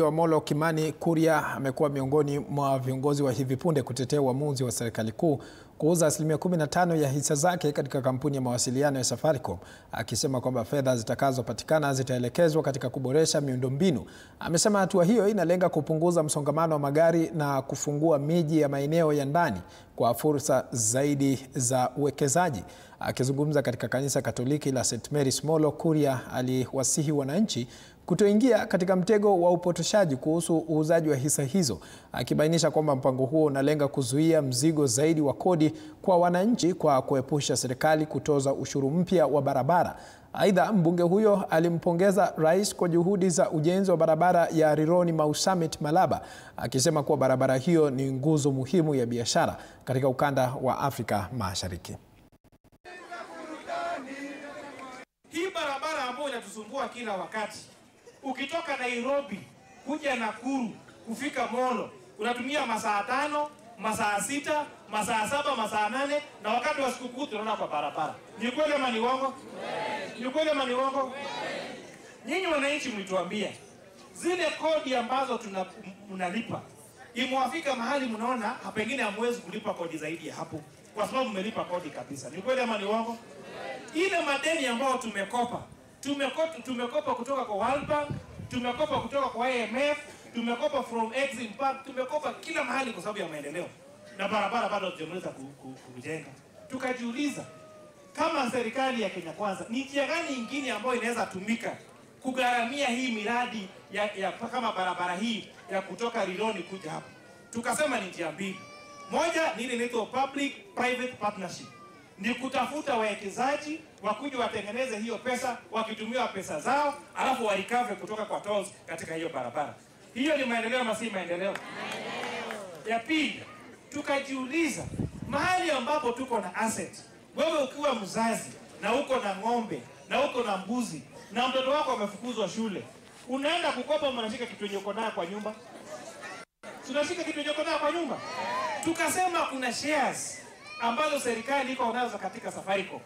Molo Kimani Kuria amekuwa miongoni mwa viongozi wa hivi punde kutetea uamuzi wa serikali kuu kuuza 15% ya hisa zake katika kampuni ya mawasiliano ya Safaricom, akisema kwamba fedha zitakazopatikana zitaelekezwa katika kuboresha miundombinu. Amesema hatua hiyo inalenga kupunguza msongamano wa magari na kufungua miji ya maeneo ya ndani kwa fursa zaidi za uwekezaji. Akizungumza katika kanisa Katoliki la St. Mary's, Molo Kuria aliwasihi wananchi kutoingia katika mtego wa upotoshaji kuhusu uuzaji wa hisa hizo, akibainisha kwamba mpango huo unalenga kuzuia mzigo zaidi wa kodi kwa wananchi kwa kuepusha serikali kutoza ushuru mpya wa barabara. Aidha, mbunge huyo alimpongeza rais kwa juhudi za ujenzi wa barabara ya Rironi Mau Summit Malaba, akisema kuwa barabara hiyo ni nguzo muhimu ya biashara katika ukanda wa Afrika Mashariki. Hii barabara ambayo inatusumbua kila wakati, ukitoka Nairobi kuja Nakuru kufika Molo unatumia masaa 5, masaa 6, masaa 7, masaa 8, na wakati wa sikukuu tunaona kwa barabara. Ni kweli ama ni uongo? Ni kweli ama ni uongo? Nyinyi wananchi mlituambia zile kodi ambazo tunalipa imewafika mahali mnaona pengine hamwezi kulipa kodi zaidi ya hapo kwa sababu mmelipa kodi kabisa. Ni kweli ama ni uongo? Ile madeni ambayo tumekopa kutoka kwa World Bank, tumekopa kutoka kwa IMF, tumekopa from Exim Bank, tumekopa kila mahali kwa sababu ya maendeleo, na barabara bado hatujamaliza kujenga. Tukajiuliza kama serikali ya Kenya Kwanza ni njia gani nyingine ambayo inaweza tumika kugharamia hii miradi ya kama barabara hii ya kutoka Rironi kuja hapa. Tukasema ni njia mbili. Moja ni ile inaitwa public private partnership, ni kutafuta wawekezaji wakuja watengeneze hiyo pesa wakitumia pesa zao, alafu warikave kutoka kwa tolls katika hiyo barabara. Hiyo ni maendeleo ama si maendeleo? Ya pili, tukajiuliza mahali ambapo tuko na asset, wewe ukiwa mzazi na uko na ng'ombe na uko na mbuzi na mtoto wako amefukuzwa shule, unaenda kukopa, mnashika kitu yenye uko nayo kwa nyumba? Tunashika kitu yenye uko nayo kwa nyumba. Tukasema kuna shares ambazo serikali iko nazo katika Safaricom.